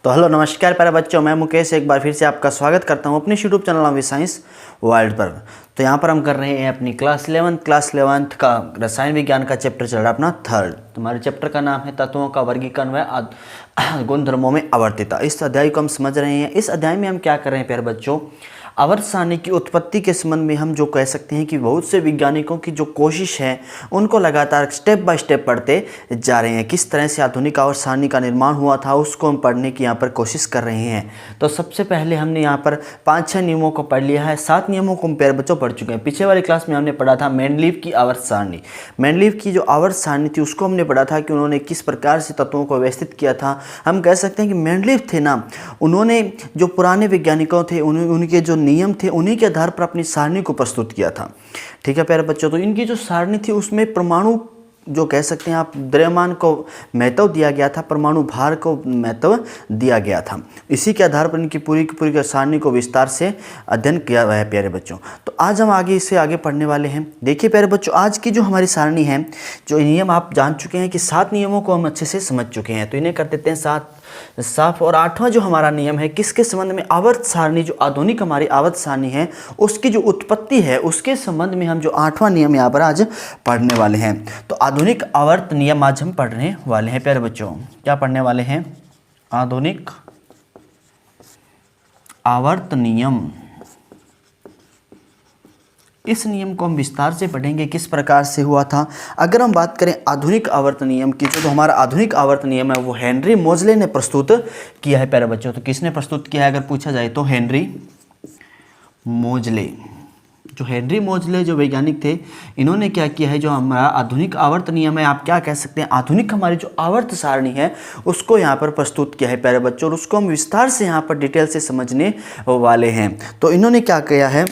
तो हेलो नमस्कार प्यारे बच्चों, मैं मुकेश एक बार फिर से आपका स्वागत करता हूं अपने YouTube channel of science world पर। तो यहां पर हम कर रहे हैं अपनी क्लास 11th का रसायन विज्ञान का चैप्टर चल रहा है अपना थर्ड। तुम्हारे चैप्टर का नाम है तत्वों का वर्गीकरण व गुणधर्मों में आवर्तिता। इस अध्याय को हम समझ रहे हैं। इस अध्याय में हम क्या कर रहे हैं प्यारे बच्चों, आवर्त सारणी की उत्पत्ति के संबंध में हम जो कह सकते हैं कि बहुत से वैज्ञानिकों की जो कोशिश है उनको लगातार स्टेप बाय स्टेप पढ़ते जा रहे हैं। किस तरह से आधुनिक आवर्त सारणी का निर्माण हुआ था उसको हम पढ़ने की यहाँ पर कोशिश कर रहे हैं। तो सबसे पहले हमने यहाँ पर 5-6 नियमों को पढ़ लिया है। 7 नियमों को हम प्यारे बच्चों पढ़ चुके हैं। पीछे वाली क्लास में हमने पढ़ा था मेंडलीव की आवर्त सारणी। मेंडलीव की जो आवर्त सारणी थी उसको हमने पढ़ा था कि उन्होंने किस प्रकार से तत्वों को व्यवस्थित किया था। हम कह सकते हैं कि मेंडलीव थे ना, उन्होंने जो पुराने वैज्ञानिकों थे उनके जो नियम थे उन्हीं के आधार पर अपनी सारणी को प्रस्तुत किया था। ठीक है प्यारे बच्चों, तो इनकी जो सारणी थी उसमें परमाणु जो कह सकते हैं आप द्रव्यमान को महत्व दिया गया था, परमाणु भार को महत्व दिया गया था। इसी के आधार पर इनकी पूरी की पूरी सारणी को विस्तार से अध्ययन किया हुआ है प्यारे बच्चों। तो आज हम आगे इससे आगे पढ़ने वाले हैं। देखिए प्यारे बच्चों, आज की जो हमारी सारणी है, जो नियम आप जान चुके हैं कि 7 नियमों को हम अच्छे से समझ चुके हैं। तो इन्हें कर देते हैं साफ। और 8वां जो हमारा नियम है किसके संबंध में, आवर्त सारणी जो आधुनिक हमारी आवर्त सारणी है उसकी जो उत्पत्ति है उसके संबंध में हम जो 8वां नियम यहाँ पर आज पढ़ने वाले हैं। तो आधुनिक आवर्त नियम आज हम पढ़ने वाले हैं प्यारे बच्चों। क्या पढ़ने वाले हैं? आधुनिक आवर्त नियम। इस नियम को हम विस्तार से पढ़ेंगे किस प्रकार से हुआ था। अगर हम बात करें आधुनिक आवर्त नियम की, जो हमारा आधुनिक आवर्त नियम है वो हेनरी मोजले ने प्रस्तुत किया है प्यारे बच्चों। तो किसने प्रस्तुत किया है अगर पूछा जाए तो हेनरी मोजले। जो हेनरी मोजले जो वैज्ञानिक थे, इन्होंने क्या किया है, जो हमारा आधुनिक आवर्त नियम है, आप क्या कह सकते हैं आधुनिक हमारी जो आवर्त सारणी है उसको यहाँ पर प्रस्तुत किया है प्यारे बच्चों। और उसको हम विस्तार से यहाँ पर डिटेल से समझने वाले हैं। तो इन्होंने क्या किया है,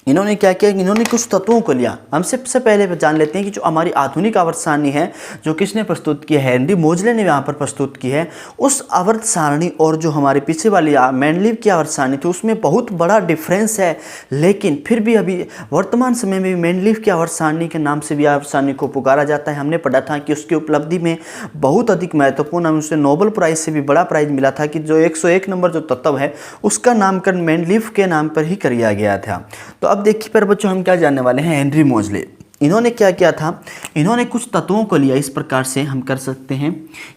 इन्होंने क्या किया, इन्होंने कुछ तत्वों को लिया। हम सबसे पहले जान लेते हैं कि जो हमारी आधुनिक आवर्त सारणी है जो किसने प्रस्तुत की है, हेनरी मोजले ने यहाँ पर प्रस्तुत की है। उस आवर्त सारणी और जो हमारे पीछे वाली मेंडलीव की आवर्त सारणी थी उसमें बहुत बड़ा डिफरेंस है। लेकिन फिर भी अभी वर्तमान समय में मेंडलीव की आवर्त सारणी के नाम से भी आवर्त सारणी को पुकारा जाता है। हमने पढ़ा था कि उसकी उपलब्धि में बहुत अधिक महत्वपूर्ण, हमें उसे नोबेल प्राइज से भी बड़ा प्राइज मिला था कि जो 101 नंबर जो तत्व है उसका नामकरण मेंडलीव के नाम पर ही किया गया था। तो अब देखिए पर बच्चों हम क्या जानने वाले हैं, हेनरी मोजले इन्होंने क्या किया था, इन्होंने कुछ तत्वों को लिया। इस प्रकार से हम कर सकते हैं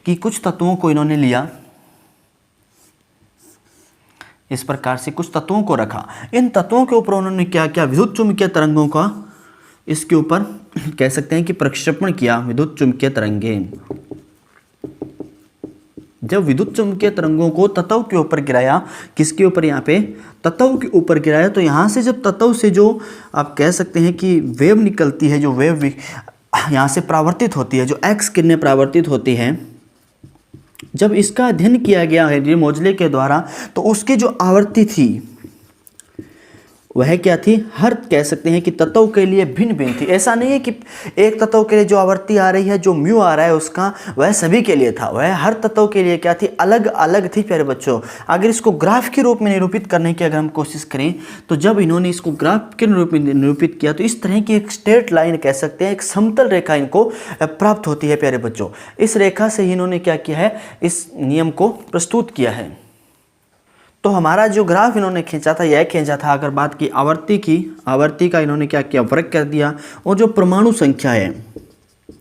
कि कुछ तत्वों को इन्होंने लिया, इस प्रकार से कुछ तत्वों को रखा। इन तत्वों के ऊपर उन्होंने क्या किया, विद्युत चुम्बकीय तरंगों का इसके ऊपर कह सकते हैं कि प्रक्षेपण किया। विद्युत चुम्बकीय तरंगे, जब विद्युत चुम्बकीय तरंगों को तत्व के ऊपर गिराया, किसके ऊपर, यहाँ पे तत्व के ऊपर गिराया, तो यहाँ से जब तत्व से जो आप कह सकते हैं कि वेव निकलती है, जो वेव यहाँ से परावर्तित होती है, जो एक्स किरणें परावर्तित होती हैं, जब इसका अध्ययन किया गया हेनरी मोजले के द्वारा तो उसकी जो आवृत्ति थी वह क्या थी, हर कह सकते हैं कि तत्व के लिए भिन्न भिन्न थी। ऐसा नहीं है कि एक तत्व के लिए जो आवृत्ति आ रही है, जो म्यू आ रहा है उसका, वह सभी के लिए था। वह हर तत्व के लिए क्या थी, अलग अलग थी प्यारे बच्चों। अगर इसको ग्राफ के रूप में निरूपित करने की अगर हम कोशिश करें तो जब इन्होंने इसको ग्राफ के रूप में निरूपित किया तो इस तरह की एक स्ट्रेट लाइन कह सकते हैं, एक समतल रेखा इनको प्राप्त होती है प्यारे बच्चों। इस रेखा से ही इन्होंने क्या किया है, इस नियम को प्रस्तुत किया है। तो हमारा जो ग्राफ इन्होंने खींचा था यह खींचा था, अगर बात की आवर्ती का इन्होंने क्या किया, वर्ग कर दिया। और जो परमाणु संख्या है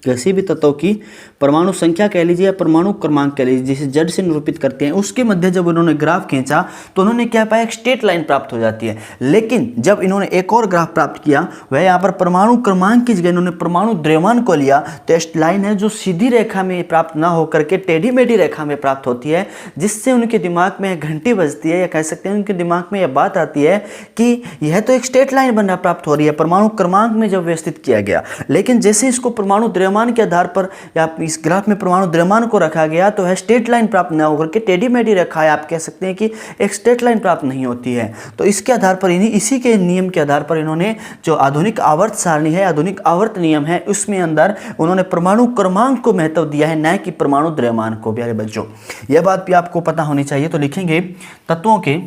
किसी भी तत्व की परमाणु संख्या कह लीजिए या परमाणु क्रमांक कह लीजिए, जिसे जेड से निरूपित करते हैं, उसके मध्य जब उन्होंने ग्राफ खींचा तो उन्होंने क्या पाया, एक स्ट्रेट लाइन प्राप्त हो जाती है। लेकिन जब इन्होंने एक और ग्राफ प्राप्त किया, वह यहाँ पर परमाणु क्रमांक की जगह इन्होंने परमाणु द्रव्यमान को लिया, तो लाइन है जो सीधी रेखा में प्राप्त ना होकर के टेढ़ी मेढ़ी रेखा में प्राप्त होती है, जिससे उनके दिमाग में घंटी बजती है, या कह सकते हैं उनके दिमाग में यह बात आती है कि यह तो एक स्ट्रेट लाइन बनना प्राप्त हो रही है परमाणु क्रमांक में जब व्यवस्थित किया गया। लेकिन जैसे इसको परमाणु द्रव्यमान के आधार पर या इस ग्राफ में परमाणु द्रव्यमान को रखा गया तो है स्ट्रेट लाइन प्राप्त न होकर के टेढ़ी मेढ़ी रखा है, आप कह सकते हैं कि एक स्ट्रेट लाइन प्राप्त नहीं होती है। तो इसके आधार पर इसी के नियम के आधार पर इन्होंने जो आधुनिक आवर्त सारणी है, आधुनिक आवर्त नियम है, उसमें अंदर उन्होंने परमाणु क्रमांक को महत्व दिया है, न कि परमाणु द्रव्यमान को। प्यारे बच्चों यह बात भी आपको पता होनी चाहिए। तो लिखेंगे तत्वों के,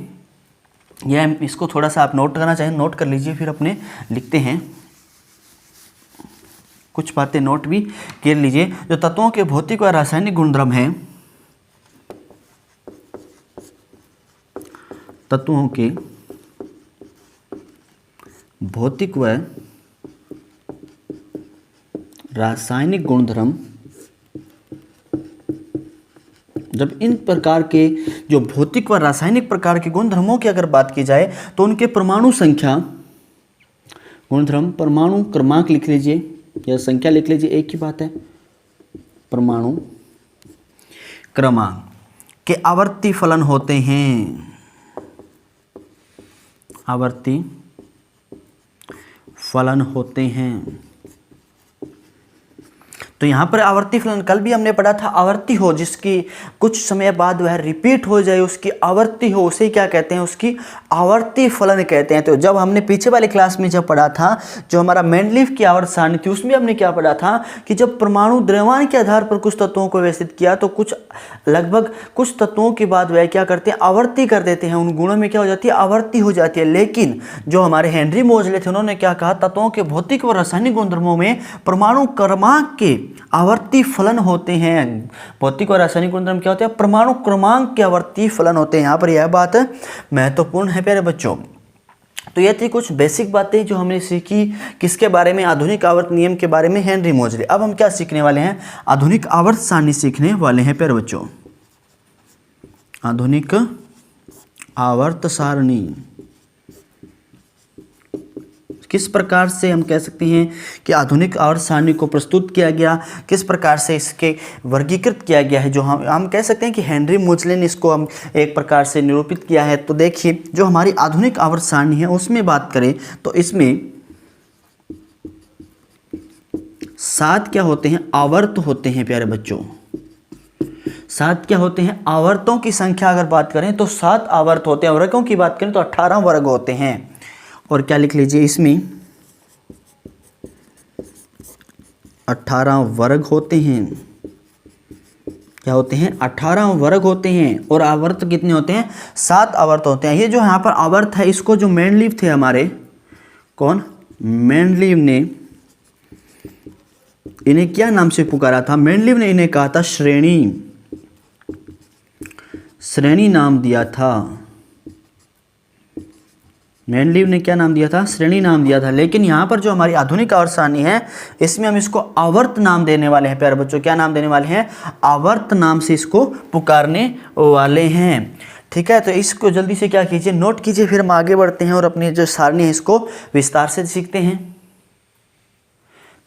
यह इसको थोड़ा सा आप नोट करना चाहें नोट कर लीजिए, फिर अपने लिखते हैं कुछ बातें नोट भी कर लीजिए। जो तत्वों के भौतिक व रासायनिक गुणधर्म हैं, तत्वों के भौतिक व रासायनिक गुणधर्म, जब इन प्रकार के जो भौतिक व रासायनिक प्रकार के गुणधर्मों की अगर बात की जाए तो उनके परमाणु संख्या, गुणधर्म परमाणु क्रमांक लिख लीजिए या संख्या लिख लीजिए, एक ही बात है, परमाणु क्रमांक के आवर्ती फलन होते हैं, आवर्ती फलन होते हैं। तो यहाँ पर आवर्ती फलन कल भी हमने पढ़ा था, आवर्ती हो जिसकी कुछ समय बाद वह रिपीट हो जाए, उसकी आवर्ती हो, उसे क्या कहते हैं, उसकी आवर्ती फलन कहते हैं। तो जब हमने पीछे वाले क्लास में जब पढ़ा था, जो हमारा मेंडलीव की आवर्त सारणी थी, उसमें हमने क्या पढ़ा था कि जब परमाणु द्रव्यमान के आधार पर कुछ तत्वों को व्यवस्थित किया तो कुछ लगभग कुछ तत्वों के बाद वह क्या करते हैं, आवर्ती कर देते हैं, उन गुणों में क्या हो जाती है, आवर्ती हो जाती है। लेकिन जो हमारे हेनरी मोजले थे, उन्होंने क्या कहा, तत्वों के भौतिक व रासायनिक गुणधर्मों में परमाणु क्रमांक के आवर्ती फलन होते हैं। भौतिक और रासायनिक गुणधर्म क्या होते हैं, परमाणु क्रमांक के आवर्ती फलन होते हैं। यहाँ पर यह बात महत्वपूर्ण है प्यारे बच्चों। तो ये थी कुछ बेसिक बातें जो हमने सीखी किसके बारे में, आधुनिक आवर्त नियम के बारे में, हेनरी मोजले। अब हम क्या सीखने वाले हैं, आधुनिक आवर्त सारणी सीखने वाले हैं प्यारे बच्चों। आधुनिक आवर्त सारणी किस प्रकार से हम कह सकते हैं कि आधुनिक आवर्त सारणी को प्रस्तुत किया गया, किस प्रकार से इसके वर्गीकृत किया गया है, जो हम कह सकते हैं कि हेनरी मोजले ने इसको हम एक प्रकार से निरूपित किया है। तो देखिए, जो हमारी आधुनिक आवर्त सारणी है उसमें बात करें तो इसमें 7 क्या होते हैं, आवर्त होते हैं प्यारे बच्चों। 7 क्या होते हैं, आवर्तों की संख्या अगर बात करें तो 7 आवर्त होते हैं। वर्गों की बात करें तो 18 वर्ग होते हैं। और क्या लिख लीजिए, इसमें 18 वर्ग होते हैं। क्या होते हैं, 18 वर्ग होते हैं। और आवर्त कितने होते हैं, 7 आवर्त होते हैं। ये जो यहाँ पर आवर्त है, इसको जो मेंडलीव थे हमारे, कौन, मेंडलीव ने इन्हें क्या नाम से पुकारा था, मेंडलीव ने इन्हें कहा था श्रेणी, श्रेणी नाम दिया था। मेंडलीव ने क्या नाम दिया था, श्रेणी नाम दिया था। लेकिन यहाँ पर जो हमारी आधुनिक आवर्त सारणी है, इसमें हम इसको आवर्त नाम देने वाले हैं प्यारे बच्चों। क्या नाम देने वाले हैं, आवर्त नाम से इसको पुकारने वाले हैं। ठीक है, तो इसको जल्दी से क्या कीजिए, नोट कीजिए, फिर हम आगे बढ़ते हैं और अपनी जो सारणी है इसको विस्तार से सीखते हैं।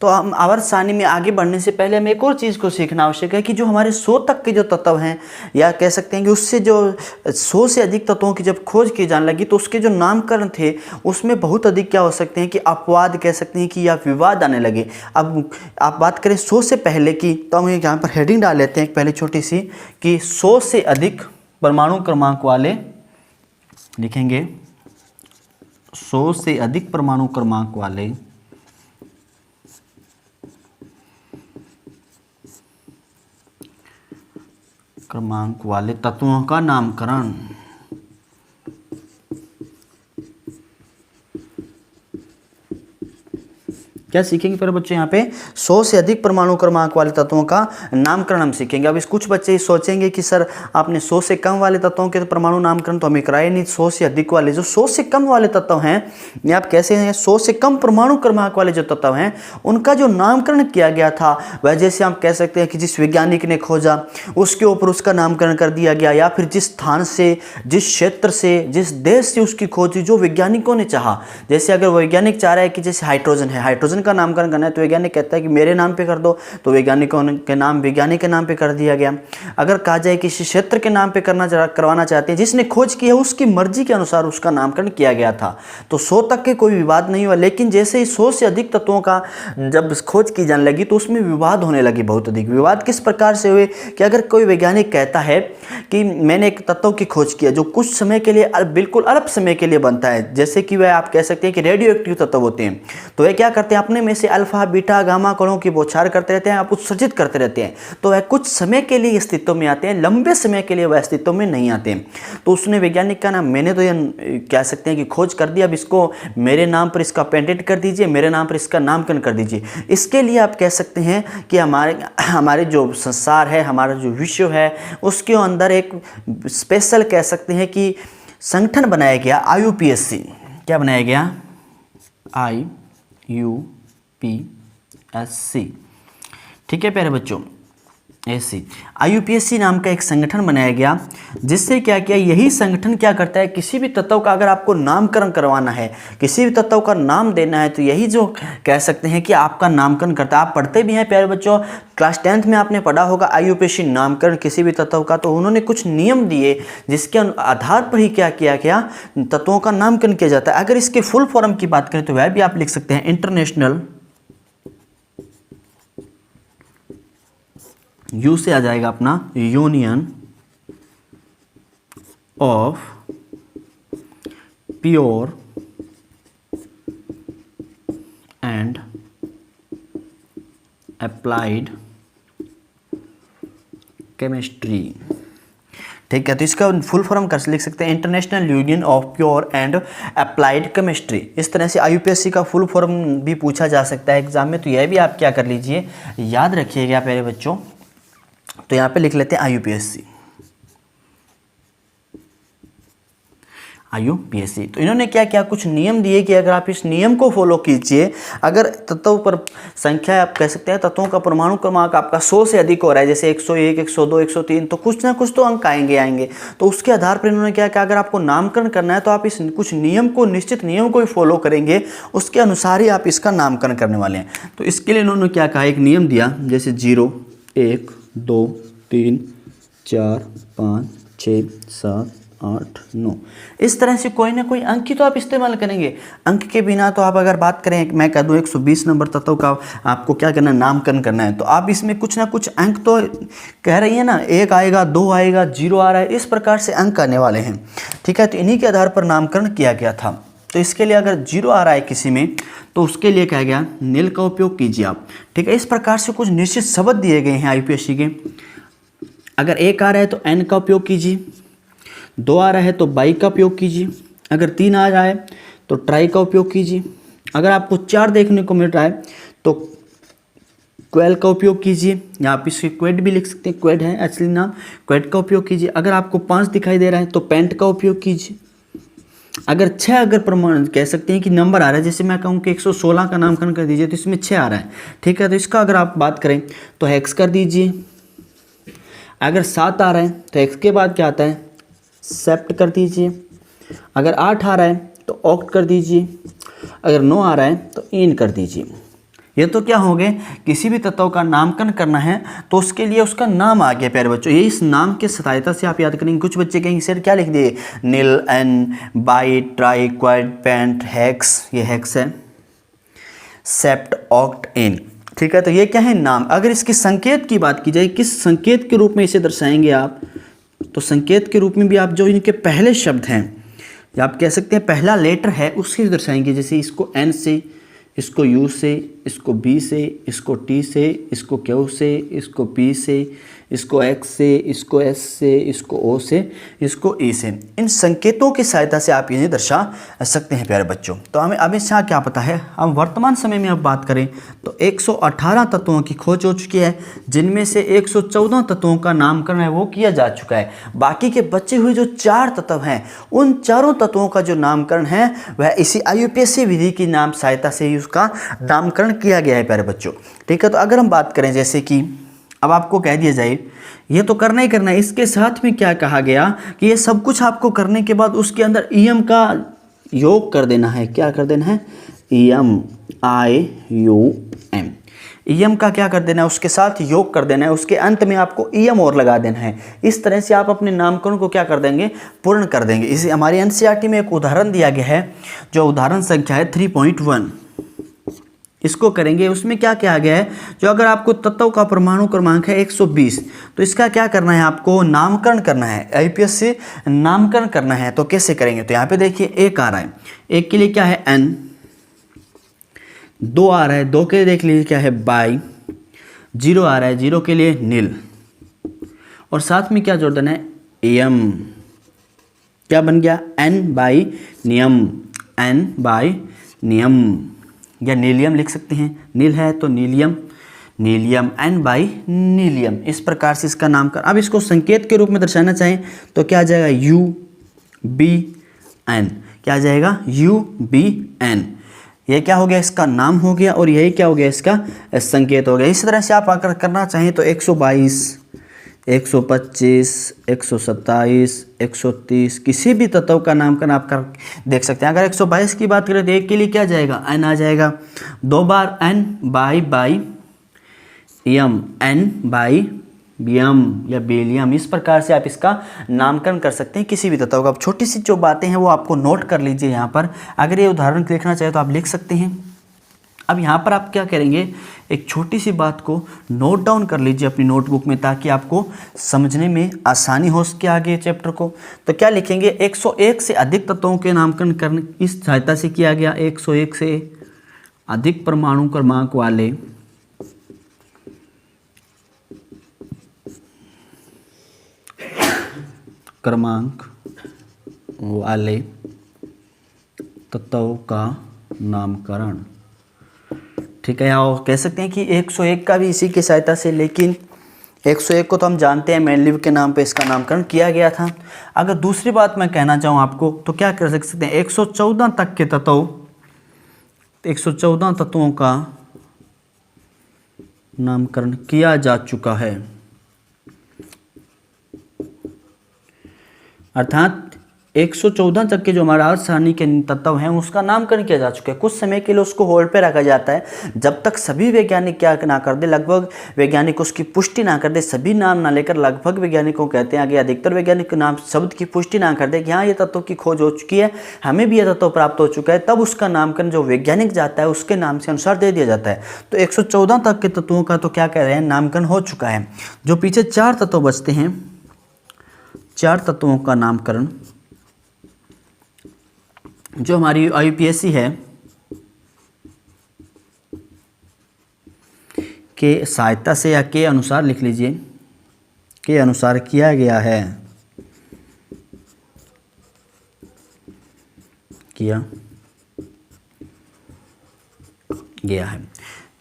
तो हम आवर्त सारणी में आगे बढ़ने से पहले हमें एक और चीज़ को सीखना आवश्यक है कि जो हमारे 100 तक के जो तत्व हैं, या कह सकते हैं कि उससे जो 100 से अधिक तत्वों की जब खोज की जाने लगी तो उसके जो नामकरण थे उसमें बहुत अधिक क्या हो सकते हैं कि अपवाद कह सकते हैं कि या विवाद आने लगे। अब आप बात करें 100 से पहले की, तो हम यहाँ पर हेडिंग डाल लेते हैं पहले छोटी सी कि 100 से अधिक परमाणु क्रमांक वाले, लिखेंगे 100 से अधिक परमाणु क्रमांक वाले तत्वों का नामकरण। क्या सीखेंगे फिर बच्चे, यहाँ पे 100 से अधिक परमाणु क्रमांक वाले तत्वों का नामकरण हम सीखेंगे। अब इस कुछ बच्चे सोचेंगे कि सर आपने 100 से कम वाले तत्वों के तो परमाणु नामकरण तो हमें कराए नहीं, 100 से अधिक वाले, जो 100 से कम वाले तत्व हैं, या आप कैसे हैं, 100 से कम परमाणु क्रमांक वाले जो तत्व हैं उनका जो नामकरण किया गया था वह जैसे हम कह सकते हैं कि जिस वैज्ञानिक ने खोजा उसके ऊपर उसका नामकरण कर दिया गया, या फिर जिस स्थान से, जिस क्षेत्र से, जिस देश से उसकी खोज हुई, जो वैज्ञानिकों ने चाहा। जैसे अगर वैज्ञानिक चाह रहा है कि जैसे हाइड्रोजन है, हाइड्रोजन का नामकरण करना है तो वैज्ञानिक कहता है कि मेरे नाम पे कर दो, तो वैज्ञानिकों के नाम वैज्ञानिक के नाम पे कर दिया गया। अगर कहा जाए किसी क्षेत्र के नाम पे करवाना चाहते हैं, जिसने खोज की है उसकी मर्जी के अनुसार उसका नामकरण किया गया था। तो 100 तक के कोई विवाद नहीं हुआ। लेकिन जैसे ही 100 से अधिक तत्वों का जब खोज की जाने लगी तो उसमें विवाद होने लगे, बहुत अधिक विवाद। किस प्रकार से हुए कि अगर कोई वैज्ञानिक कहता है कि मैंने एक तत्व की खोज किया जो कुछ समय के लिए, बिल्कुल अल्प समय के लिए बनता है, जैसे कि वह आप कह सकते हैं कि रेडियो एक्टिव तत्व होते हैं, तो वह क्या करते हैं, अपने में से अल्फा बीटा गामा कणों की बौछार करते रहते हैं, आप उत्सर्जित करते रहते हैं, तो वह कुछ समय के लिए अस्तित्व में आते हैं, लंबे समय के लिए वह अस्तित्व में नहीं आते। तो उसने वैज्ञानिक का नाम, मैंने तो ये कह सकते हैं कि खोज कर दिया, अब इसको मेरे नाम पर इसका पेटेंट कर दीजिए, मेरे नाम पर इसका नामकरण कर दीजिए। इसके लिए आप कह सकते हैं कि हमारे जो संसार है, हमारा जो विश्व है, उसके अंदर एक स्पेशल कह सकते हैं कि संगठन बनाया गया IUPAC। क्या बनाया गया? IUPAC। ठीक है प्यारे बच्चों, ऐसे IUPAC नाम का एक संगठन बनाया गया, जिससे क्या किया, यही संगठन क्या करता है, किसी भी तत्व का अगर आपको नामकरण करवाना है, किसी भी तत्व का नाम देना है, तो यही जो कह सकते हैं कि आपका नामकरण करता है। आप पढ़ते भी हैं प्यारे बच्चों, क्लास 10th में आपने पढ़ा होगा IUPAC नामकरण किसी भी तत्व का। तो उन्होंने कुछ नियम दिए जिसके आधार पर ही क्या किया गया, तत्वों का नामकरण किया जाता है। अगर इसके फुल फॉर्म की बात करें तो वह भी आप लिख सकते हैं, इंटरनेशनल, यू से आ जाएगा अपना, union of pure and applied chemistry. ठीक है, तो इसका फुल फॉर्म कर लिख सकते हैं, international union of pure and applied chemistry. इस तरह से IUPAC का फुल फॉर्म भी पूछा जा सकता है एग्जाम में, तो यह भी आप क्या कर लीजिए, याद रखिएगा प्यारे बच्चों। तो यहाँ पे लिख लेते हैं IUPAC। तो इन्होंने क्या किया, कुछ नियम दिए कि अगर आप इस नियम को फॉलो कीजिए, अगर तत्व पर संख्या, आप कह सकते हैं तत्वों का परमाणु क्रमांक आपका 100 से अधिक हो रहा है, जैसे 101, 102, 103, तो कुछ ना कुछ तो अंक आएंगे। तो उसके आधार पर इन्होंने क्या किया, अगर आपको नामकरण करना है तो आप इस कुछ नियम को, निश्चित नियम को ही फॉलो करेंगे, उसके अनुसार ही आप इसका नामकरण करने वाले हैं। तो इसके लिए इन्होंने क्या कहा, एक नियम दिया, जैसे 0, 1, 2, 3, 4, 5, 6, 7, 8, 9, इस तरह से कोई ना कोई अंक ही तो आप इस्तेमाल करेंगे। अंक के बिना तो आप अगर बात करें, मैं कह दूं 120 नंबर तत्व का आपको क्या करना है, नामकरण करना है, तो आप इसमें कुछ ना कुछ अंक तो कह रही है ना, 1 आएगा, 2 आएगा, 0 आ रहा है, इस प्रकार से अंक आने वाले हैं। ठीक है, तो इन्हीं के आधार पर नामकरण किया गया था। तो इसके लिए अगर 0 आ रहा है किसी में, तो उसके लिए कहा गया नील का उपयोग कीजिए आप। ठीक है, इस प्रकार से कुछ निश्चित शब्द दिए गए हैं IUPAC के। अगर 1 आ रहा है तो N का उपयोग कीजिए, 2 आ रहा है तो बाई का उपयोग कीजिए, अगर 3 आ रहा है तो ट्राई का उपयोग कीजिए, अगर आपको 4 देखने को मिल रहा है तो क्वेल का उपयोग कीजिए, या आप इसके क्वेड भी लिख सकते हैं, क्वेड है असली नाम, क्वेड का उपयोग कीजिए। अगर आपको 5 दिखाई दे रहा है तो पेंट का उपयोग कीजिए। अगर 6 अगर प्रमाण कह सकते हैं कि नंबर आ रहा है, जैसे मैं कहूँ कि 116 का नामकरण कर दीजिए, तो इसमें 6 आ रहा है। ठीक है, तो इसका अगर आप बात करें तो हेक्स कर दीजिए। अगर 7 आ रहा है तो हेक्स के बाद क्या आता है, सेप्ट कर दीजिए। अगर 8 आ रहा है तो ऑक्ट कर दीजिए। अगर 9 आ रहा है तो इन कर दीजिए। ये तो क्या हो गए, किसी भी तत्व का नामकरण करना है तो उसके लिए उसका नाम आ गया प्यारे बच्चों। ये इस नाम के सहायता से आप याद करेंगे। कुछ बच्चे कहेंगे सर क्या लिख दिए, nil, un, bi, tri, quad, pent, hex, ये हेक्स है, सेप्ट, ऑक्ट, इन। ठीक है, तो ये क्या है, नाम। अगर इसके संकेत की बात की जाए, किस संकेत के रूप में इसे दर्शाएंगे आप, तो संकेत के रूप में भी आप जो इनके पहले शब्द हैं, या आप कह सकते हैं पहला लेटर है, उससे दर्शाएंगे। जैसे इसको एन से, इसको यू से, इसको बी से, इसको टी से, इसको क्यू से, इसको पी से, इसको एक्स से, इसको एस से, इसको ओ से, इसको ई से। इन संकेतों की सहायता से आप इन्हें दर्शा सकते हैं प्यारे बच्चों। तो हमें अब इसका क्या पता है, हम वर्तमान समय में अब बात करें तो 118 तत्वों की खोज हो चुकी है, जिनमें से 114 तत्वों का नामकरण है वो किया जा चुका है। बाकी के बचे हुए जो 4 तत्व हैं, उन चारों तत्वों का जो नामकरण है वह इसी IUPAC विधि की नाम सहायता से ही उसका नामकरण किया गया है प्यारे बच्चों। ठीक है, तो अगर हम बात करें, जैसे कि अब आपको कह दिया जाए ये तो करना ही करना है, इसके साथ में क्या कहा गया कि ये सब कुछ आपको करने के बाद उसके अंदर EM का योग कर देना है। क्या कर देना है, EM, IUM, EM का क्या कर देना है, उसके साथ योग कर देना है, उसके अंत में आपको EM और लगा देना है। इस तरह से आप अपने नामकरण को क्या कर देंगे, पूर्ण कर देंगे। इसे हमारी NCERT में एक उदाहरण दिया गया है, जो उदाहरण संख्या है 3.1, इसको करेंगे। उसमें क्या कहा गया है, जो अगर आपको तत्व का परमाणु क्रमांक है 120, तो इसका क्या करना है, आपको नामकरण करना है, IUPAC से नामकरण करना है। तो कैसे करेंगे, तो यहाँ पे देखिए 1 आ रहा है, 1 के लिए क्या है N, 2 आ रहा है, 2 के लिए देख लीजिए क्या है बाई, 0 आ रहा है, 0 के लिए नील, और साथ में क्या जोड़ देना है, EM। क्या बन गया, N बाई नियम, N बाई नियम, या नीलियम लिख सकते हैं, नील है तो नीलियम, नीलियम, N बाई नीलियम। इस प्रकार से इसका नामकरण। अब इसको संकेत के रूप में दर्शाना चाहें तो क्या आ जाएगा, U, बी एन, क्या आ जाएगा UBN। ये क्या हो गया, इसका नाम हो गया, और यही क्या हो गया, इसका संकेत हो गया। इस तरह से आप अगर करना चाहें तो 122, 125, 127, 130 किसी भी तत्व का नामकरण आप कर देख सकते हैं। अगर 122 की बात करें तो एक के लिए क्या जाएगा, n आ जाएगा, 2 बार n bi ium, n bi ium या बेलियम। इस प्रकार से आप इसका नामकरण कर सकते हैं किसी भी तत्व का। अब छोटी सी जो बातें हैं वो आपको नोट कर लीजिए यहाँ पर। अगर ये उदाहरण देखना चाहे तो आप लिख सकते हैं। अब यहाँ पर आप क्या करेंगे, एक छोटी सी बात को नोट डाउन कर लीजिए अपनी नोटबुक में, ताकि आपको समझने में आसानी हो सके आगे चैप्टर को। तो क्या लिखेंगे, 101 से अधिक तत्वों के नामकरण करने इस सहायता से किया गया। 101 से अधिक परमाणु क्रमांक वाले तत्वों का नामकरण, ठीक है। और कह सकते हैं कि 101 का भी इसी की सहायता से, लेकिन 101 को तो हम जानते हैं मेंडलीव के नाम पे इसका नामकरण किया गया था। अगर दूसरी बात मैं कहना चाहूँ आपको तो क्या कर सकते हैं, 114 तक के तत्व, 114 तत्वों का नामकरण किया जा चुका है। अर्थात 114 तक के जो हमारा आवर्त सारणी के तत्व हैं उसका नामकरण किया जा चुका है। कुछ समय के लिए उसको होल्ड पे रखा जाता है जब तक सभी वैज्ञानिक क्या ना कर दे, लगभग वैज्ञानिक उसकी पुष्टि ना कर दे। सभी नाम ना लेकर लगभग वैज्ञानिकों कहते हैं, आगे अधिकतर वैज्ञानिक नाम शब्द की पुष्टि ना कर दे कि हाँ ये तत्व की खोज हो चुकी है, हमें भी यह तत्व प्राप्त हो चुका है, तब उसका नामकरण जो वैज्ञानिक जाता है उसके नाम से अनुसार दे दिया जाता है। तो 114 तक के तत्वों का तो क्या कह रहे हैं, नामकरण हो चुका है। जो पीछे 4 तत्व बचते हैं, 4 तत्वों का नामकरण जो हमारी IUPAC है के सहायता से या के अनुसार लिख लीजिए, के अनुसार किया गया है, किया गया है।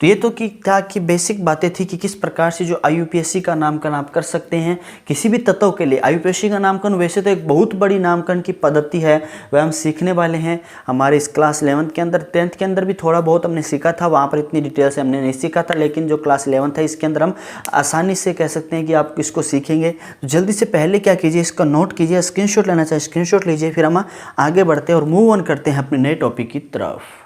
तो ये तो कि क्या कि बेसिक बातें थी कि किस प्रकार से जो IUPAC का नामकरण आप कर सकते हैं किसी भी तत्व के लिए। IUPAC का नामकरण वैसे तो एक बहुत बड़ी नामकरण की पद्धति है, वह हम सीखने वाले हैं हमारे इस क्लास 11 के अंदर। 10th के अंदर भी थोड़ा बहुत हमने सीखा था, वहाँ पर इतनी डिटेल से हमने नहीं सीखा था, लेकिन जो क्लास 11 है इसके अंदर हम आसानी से कह सकते हैं कि आप इसको सीखेंगे। तो जल्दी से पहले क्या कीजिए, इसका नोट कीजिए, स्क्रीनशॉट लेना चाहिए स्क्रीनशॉट लीजिए, फिर हम आगे बढ़ते हैं और मूव ऑन करते हैं अपने नए टॉपिक की तरफ।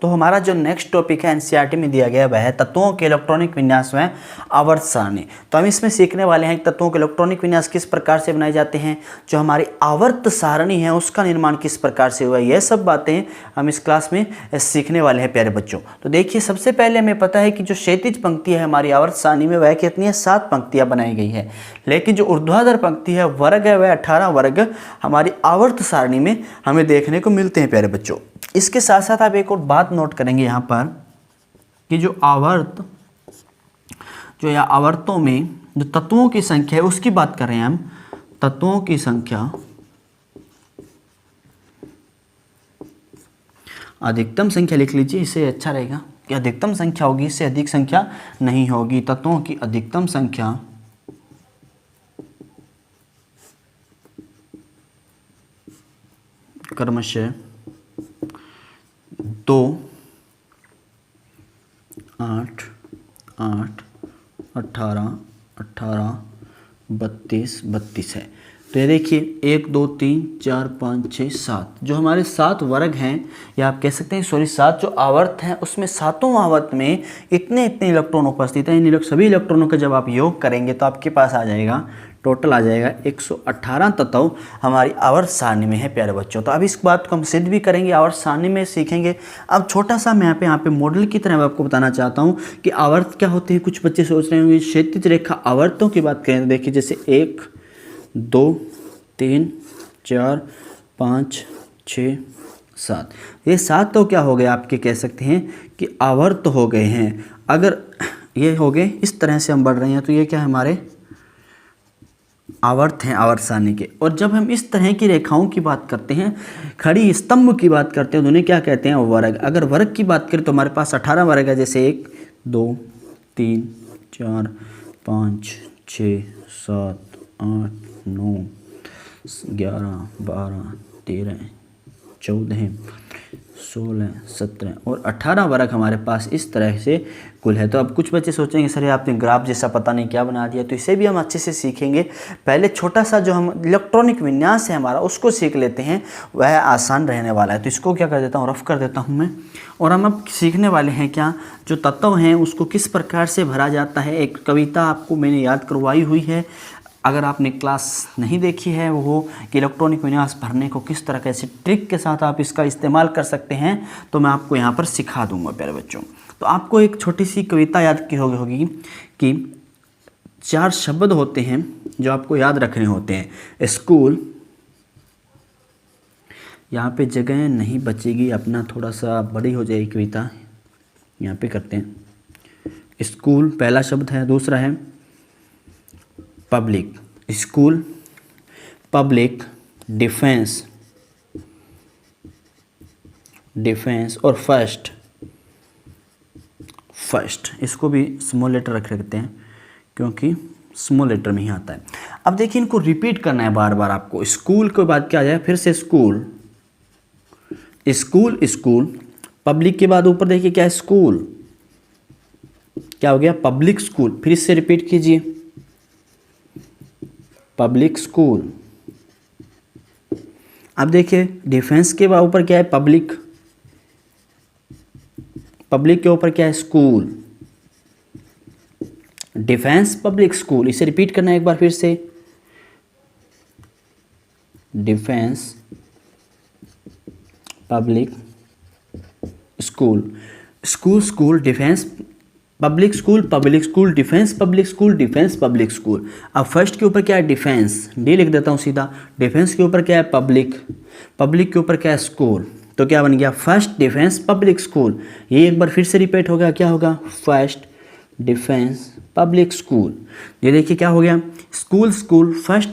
तो हमारा जो नेक्स्ट टॉपिक है एनसीईआरटी में दिया गया वह है तत्वों के इलेक्ट्रॉनिक विन्यास व आवर्त सारणी। तो हम इसमें सीखने वाले हैं तत्वों के इलेक्ट्रॉनिक विन्यास किस प्रकार से बनाए जाते हैं, जो हमारी आवर्त सारणी है उसका निर्माण किस प्रकार से हुआ है, यह सब बातें हम इस क्लास में सीखने वाले हैं प्यारे बच्चों। तो देखिए सबसे पहले हमें पता है कि जो क्षैतिज पंक्ति है हमारी आवर्त सारणी में वह कितनी है, 7 पंक्तियाँ बनाई गई है। लेकिन जो ऊर्ध्वाधर पंक्ति है वर्ग है वह 18 वर्ग हमारी आवर्त सारणी में हमें देखने को मिलते हैं प्यारे बच्चों। इसके साथ साथ आप एक और बात नोट करेंगे यहाँ पर कि जो या आवर्तों में जो तत्वों की संख्या है उसकी बात कर रहे हैं हम। तत्वों की संख्या अधिकतम संख्या लिख लीजिए, इससे अच्छा रहेगा कि अधिकतम संख्या होगी, इससे अधिक संख्या नहीं होगी। तत्वों की अधिकतम संख्या क्रमशः 2, 8, 8, 18, 18, 32, 32 है। तो ये देखिए 1, 2, 3, 4, 5, 6, 7 जो हमारे 7 वर्ग हैं, या आप कह सकते हैं 7 जो आवर्त हैं उसमें सातों आवर्त में इतने इलेक्ट्रॉन उपस्थित हैं। इन सभी इलेक्ट्रॉनों का जब आप योग करेंगे तो आपके पास आ जाएगा, टोटल आ जाएगा 118 तत्व हमारी आवर्त सारणी में है प्यारे बच्चों। तो अब इस बात को हम सिद्ध भी करेंगे, आवर्त सारणी में सीखेंगे। अब छोटा सा मैं यहाँ पे मॉडल की तरह मैं आपको बताना चाहता हूँ कि आवर्त क्या होते हैं। कुछ बच्चे सोच रहे होंगे क्षैतिज रेखा आवर्तों की बात करें तो देखिए जैसे 1, 2, 3, 4, 5, 6, 7 ये 7 तो क्या हो गए आपके कह सकते हैं कि आवर्त हो गए हैं। अगर ये हो गए इस तरह से हम बढ़ रहे हैं तो ये क्या है, हमारे आवर्त हैं आवर्त सारणी के। और जब हम इस तरह की रेखाओं की बात करते हैं, खड़ी स्तंभ की बात करते हैं तो उन्हें क्या कहते हैं, वर्ग। अगर वर्ग की बात करें तो हमारे पास 18 वर्ग है, जैसे 1, 2, 3, 4, 5, 6, 7, 8, 9, 11, 12, 13, 14, 16, 17 और 18 वर्ग हमारे पास इस तरह से कुल है। तो अब कुछ बच्चे सोचेंगे सर ये आपने ग्राफ जैसा पता नहीं क्या बना दिया, तो इसे भी हम अच्छे से सीखेंगे। पहले छोटा सा जो हम इलेक्ट्रॉनिक विन्यास है हमारा उसको सीख लेते हैं, वह आसान रहने वाला है। तो इसको क्या कर देता हूँ, रफ कर देता हूँ मैं। और हम अब सीखने वाले हैं क्या, जो तत्व हैं उसको किस प्रकार से भरा जाता है। एक कविता आपको मैंने याद करवाई हुई है, अगर आपने क्लास नहीं देखी है वो हो कि इलेक्ट्रॉनिक विन्यास भरने को किस तरह कैसे ट्रिक के साथ आप इसका इस्तेमाल कर सकते हैं, तो मैं आपको यहाँ पर सिखा दूंगा प्यारे बच्चों। तो आपको एक छोटी सी कविता याद की होगी कि 4 शब्द होते हैं जो आपको याद रखने होते हैं। स्कूल, यहाँ पे जगह नहीं बचेगी, अपना थोड़ा सा बड़ी हो जाएगी कविता, यहाँ पे करते हैं। स्कूल पहला शब्द है, दूसरा है public, school, public, defence, defence और फर्स्ट, फर्स्ट इसको भी स्मॉल लेटर रख रखते हैं क्योंकि स्मॉल लेटर में ही आता है। अब देखिए इनको रिपीट करना है बार बार आपको। स्कूल के बाद क्या आ जाए, फिर से स्कूल, स्कूल, स्कूल, पब्लिक के बाद ऊपर देखिए क्या है, स्कूल, क्या हो गया, पब्लिक स्कूल। फिर इससे रिपीट कीजिए, पब्लिक स्कूल। अब देखिए डिफेंस के ऊपर क्या है, पब्लिक, पब्लिक के ऊपर क्या है, स्कूल, डिफेंस पब्लिक स्कूल। इसे रिपीट करना है एक बार फिर से, defence public school, school, school, defence public school, public school, defence public school, defence public school. अब फर्स्ट के ऊपर क्या है, डिफेंस, डी लिख देता हूँ सीधा। डिफेंस के ऊपर क्या है, पब्लिक, पब्लिक के ऊपर क्या है, स्कूल। तो क्या बन गया, फर्स्ट डिफेंस पब्लिक स्कूल। ये एक बार फिर से रिपीट होगा, क्या होगा, फर्स्ट डिफेंस पब्लिक स्कूल। ये देखिए क्या हो गया, school, school, first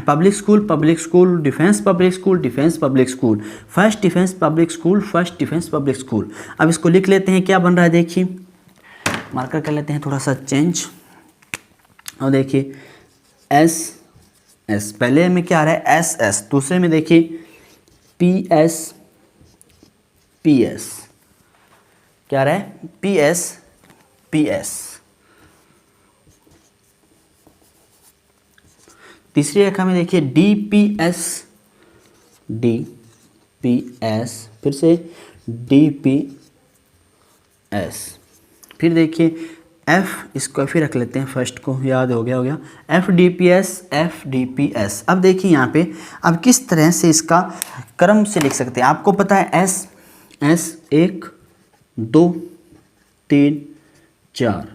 public school, public school, defence public school, defence public school, first defence public school, first defence public school. अब इसको लिख लेते हैं, क्या बन रहा है देखिए, मार्कर कर लेते हैं थोड़ा सा चेंज। और देखिए एस एस, पहले में क्या आ रहा है, एस एस, दूसरे में देखिए पी एस पी एस, क्या आ रहा है, पी एस पी एस। तीसरी रेखा में देखिए D P S D P S, फिर से डी पी एस, फिर देखिए एफ, इसको फिर रख लेते हैं, फर्स्ट को याद हो गया, F D P S, F D P S. अब देखिए यहाँ पे अब किस तरह से इसका क्रम से लिख सकते हैं। आपको पता है एस एस 1 2 3 4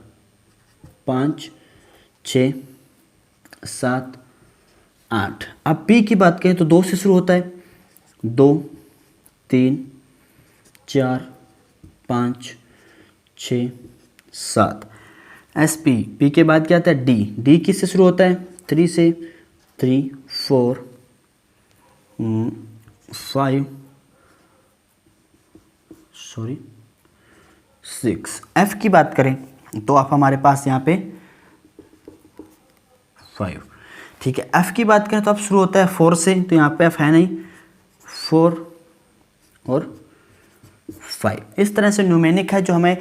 5 6 7 8। अब पी की बात करें तो 2 से शुरू होता है, 2 3 4 5 6 7। एस पी, पी के बाद क्या आता है, डी, डी किससे शुरू होता है, 3 से, 3 4 5 6। एफ की बात करें तो आप हमारे पास यहाँ पे 5, ठीक है। एफ की बात करें तो अब शुरू होता है 4 से, तो यहाँ पे एफ है नहीं, 4 और 5। इस तरह से न्यूमेरिक है जो हमें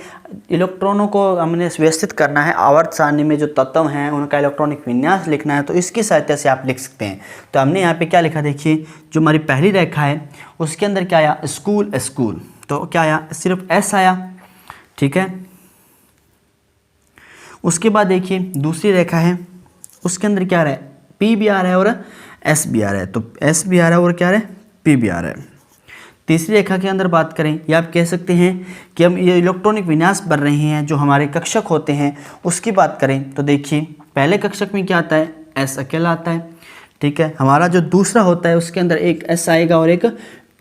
इलेक्ट्रॉनों को हमने व्यवस्थित करना है, आवर्त सारणी में जो तत्व हैं उनका इलेक्ट्रॉनिक विन्यास लिखना है, तो इसकी सहायता से आप लिख सकते हैं। तो हमने यहाँ पे क्या लिखा, देखिए जो हमारी पहली रेखा है उसके अंदर क्या आया, स्कूल, स्कूल, तो क्या आया, सिर्फ एस आया, ठीक है। उसके बाद देखिए दूसरी रेखा है उसके अंदर क्या आ रहा है, पी भी आ रहा है और एस भी आ रहा है, तो एस भी आ रहा है और क्या आ रहा है, पी भी आ रहा है। तीसरी रेखा के अंदर बात करें, या आप कह सकते हैं कि हम ये इलेक्ट्रॉनिक विन्यास बन रहे हैं, जो हमारे कक्षक होते हैं उसकी बात करें तो देखिए पहले कक्षक में क्या आता है, एस अकेला आता है, ठीक है। हमारा जो दूसरा होता है उसके अंदर एक एस आएगा और एक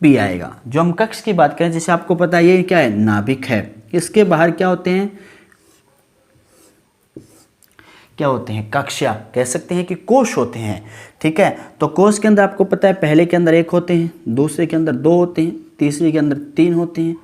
पी आएगा। जो हम कक्ष की बात करें, जैसे आपको पता है ये क्या है, नाभिक है, इसके बाहर क्या होते हैं, क्या होते हैं, कक्षा, कह सकते हैं कि कोश होते हैं, ठीक है। तो कोश के अंदर आपको पता है पहले के अंदर 1 होते हैं, दूसरे के अंदर 2 होते हैं, तीसरे के अंदर 3 होते हैं,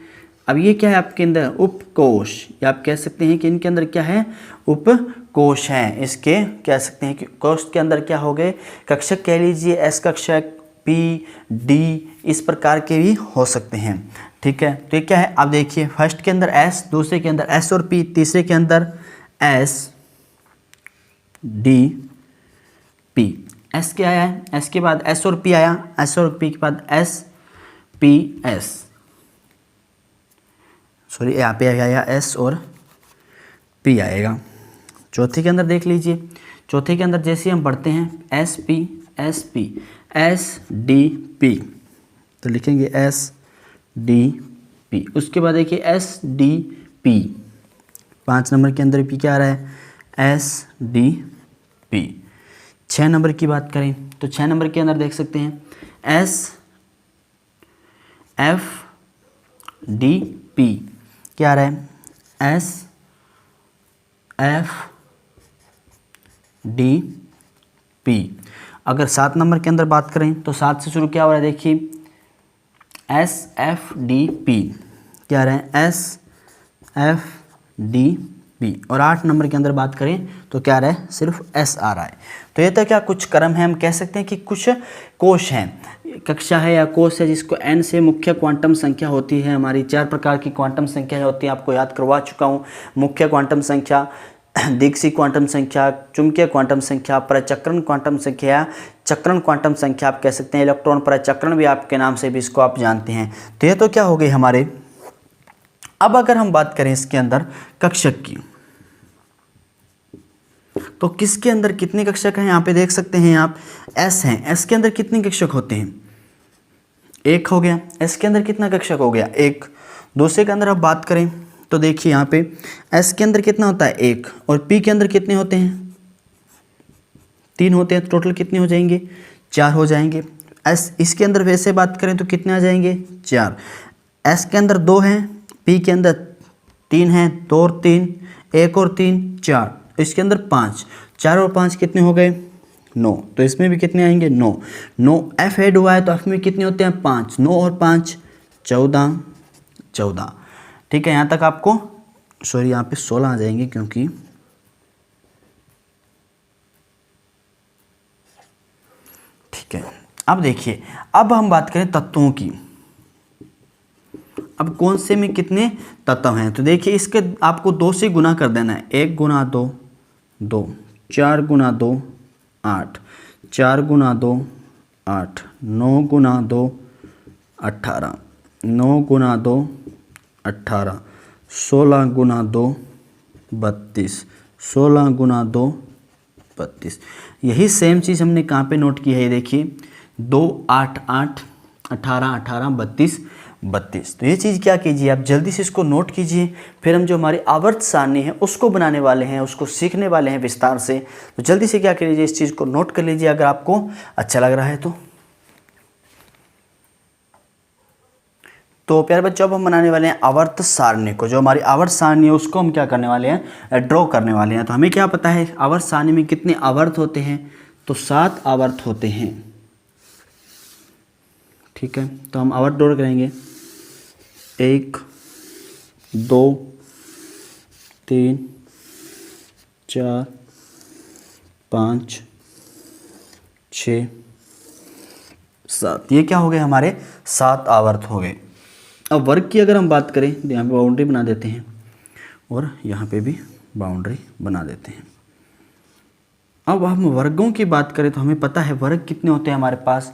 अब ये क्या है आपके अंदर, उपकोष, या आप कह सकते हैं कि इनके अंदर क्या है, उपकोष हैं। इसके कह सकते हैं कि कोष के अंदर क्या हो गए, कक्षक कह लीजिए, एस कक्षक, पी, डी, इस प्रकार के भी हो सकते हैं। ठीक है, तो ये क्या है, आप देखिए फर्स्ट के अंदर एस, दूसरे के अंदर एस और पी, तीसरे के अंदर एस डी पी। एस क्या आया है, एस के बाद एस और पी आया, एस और पी के बाद एस पी एस, सॉरी यहाँ पे आया एस और पी आएगा। चौथे के अंदर देख लीजिए, चौथे के अंदर जैसे हम बढ़ते हैं S P S D P, तो लिखेंगे एस डी पी। उसके बाद देखिए एस डी पी, 5 नंबर के अंदर पी क्या आ रहा है, एस डी पी। 6 नंबर की बात करें तो 6 नंबर के अंदर देख सकते हैं एस एफ डी पी, क्या आ रहा है, एस एफ डी पी। अगर 7 नंबर के अंदर बात करें तो 7 से शुरू क्या हो रहा है, देखिए एस एफ डी पी, क्या आ रहा है, एस एफ डी पी। और 8 नंबर के अंदर बात करें तो क्या आ रहा है, सिर्फ एस आ रहा है। तो ये तो क्या कुछ क्रम है, हम कह सकते हैं कि कुछ कोश हैं, कक्षा है या कोश है जिसको एन से मुख्य क्वांटम संख्या होती है। हमारी 4 प्रकार की क्वांटम संख्या होती है, आपको याद करवा चुका हूँ। मुख्य क्वांटम संख्या, दीक्षित क्वांटम संख्या, चुंबकीय क्वांटम संख्या, परचक्रण क्वांटम संख्या, चक्रण क्वांटम संख्या आप कह सकते हैं, इलेक्ट्रॉन परचक्रण भी आपके नाम से भी इसको आप जानते हैं। तो ये तो क्या हो गई हमारे। अब अगर हम बात करें इसके अंदर कक्षक की, तो किसके अंदर कितने कक्षक हैं, यहाँ पे देख सकते हैं आप, एस हैं, एस के अंदर कितने कक्षक होते हैं, 1 हो गया। एस के अंदर कितना कक्षक हो गया, 1। दूसरे के अंदर अब बात करें तो देखिए यहाँ पे एस के अंदर कितना होता है, 1, और पी के अंदर कितने होते हैं, 3 होते हैं। टोटल कितने हो जाएंगे, 4 हो जाएंगे। एस इसके अंदर वैसे बात करें तो कितने आ जाएंगे, 4। एस के अंदर 2 हैं, पी के अंदर 3 हैं, 2 और 3, 1 और 3 4, इसके अंदर 5, 4 और 5 कितने हो गए, 9। तो इसमें भी कितने आएंगे, 9 एफ ऐड हुआ है तो एफ में कितने होते हैं, 5, 9 और 5 14। ठीक है, यहाँ तक आपको, सॉरी यहाँ पे 16 आ जाएंगे क्योंकि ठीक है। अब देखिए, अब हम बात करें तत्वों की। अब कौन से में कितने तत्व हैं, तो देखिए इसके आपको 2 से गुना कर देना है, 1 गुना 2 2, 4 गुना 2 8, 4 गुना 2 8, 9 गुना 2 18, 9 गुना 2 18, 16 गुना 2 32, 16 गुना 2 32। यही सेम चीज़ हमने कहाँ पे नोट की है, ये देखिए 2 8 8 18 18 32 32। तो ये चीज़ क्या कीजिए आप जल्दी से इसको नोट कीजिए, फिर हम जो हमारी आवर्त सारणी है उसको बनाने वाले हैं, उसको सीखने वाले हैं विस्तार से। तो जल्दी से क्या कीजिए, इस चीज़ को नोट कर लीजिए अगर आपको अच्छा लग रहा है तो प्यारे बच्चों अब हम बनाने वाले हैं आवर्त सारणी को। जो हमारी आवर्त सारणी है उसको हम क्या करने वाले हैं, ड्रॉ करने वाले हैं। तो हमें क्या पता है आवर्त सारणी में कितने आवर्त होते हैं, तो 7 आवर्त होते हैं। ठीक है, तो हम आवर्त ड्रॉ करेंगे, 1 2 3 4 5 6 7। ये क्या हो गए, हमारे 7 आवर्त हो गए। अब वर्ग की अगर हम बात करें तो यहाँ पे बाउंड्री बना देते हैं और यहाँ पे भी बाउंड्री बना देते हैं। अब हम वर्गों की बात करें तो हमें पता है वर्ग कितने होते हैं हमारे पास,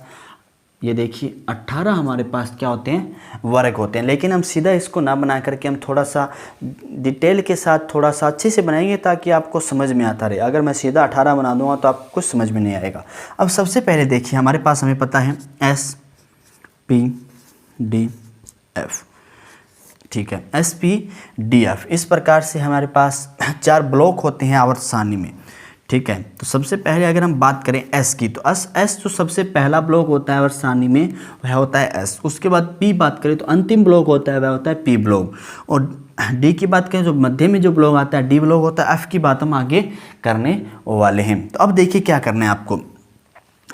ये देखिए 18 हमारे पास क्या होते हैं, वर्ग होते हैं। लेकिन हम सीधा इसको ना बना करके हम थोड़ा सा डिटेल के साथ थोड़ा सा अच्छे से बनाएंगे ताकि आपको समझ में आता रहे। अगर मैं सीधा 18 बना दूंगा तो आपको कुछ समझ में नहीं आएगा। अब सबसे पहले देखिए हमारे पास हमें पता है एस पी डी एफ, ठीक है, एस पी डी एफ। इस प्रकार से हमारे पास 4 ब्लॉक होते हैं आवर्त सारणी में। ठीक है, तो सबसे पहले अगर हम बात करें एस की तो एस जो सबसे पहला ब्लॉक होता है आवर्त सारणी में वह होता है एस। उसके बाद पी बात करें तो अंतिम ब्लॉक होता है वह होता है पी ब्लॉक। और डी की बात करें जो मध्य में जो ब्लॉक आता है डी ब्लॉक होता है। एफ की बात हम आगे करने वाले हैं। तो अब देखिए क्या करना है आपको,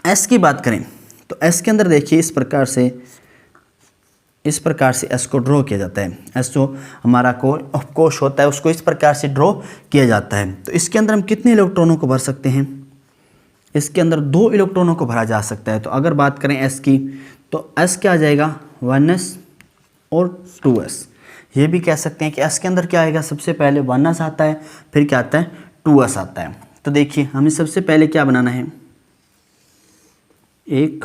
एस की बात करें तो एस के अंदर देखिए इस प्रकार से इस प्रकार से एस को ड्रॉ किया जाता है। एस जो हमारा कोश होता है उसको इस प्रकार से ड्रॉ किया जाता है। तो इसके अंदर हम कितने इलेक्ट्रॉनों को भर सकते हैं? इसके अंदर 2 इलेक्ट्रॉनों को भरा जा सकता है। तो अगर बात करें एस की, तो एस क्या आ जाएगा 1s और 2s। ये भी कह सकते हैं कि एस के अंदर क्या आएगा, सबसे पहले 1s आता है, फिर क्या आता है 2s आता है। तो देखिए हमें सबसे पहले क्या बनाना है, 1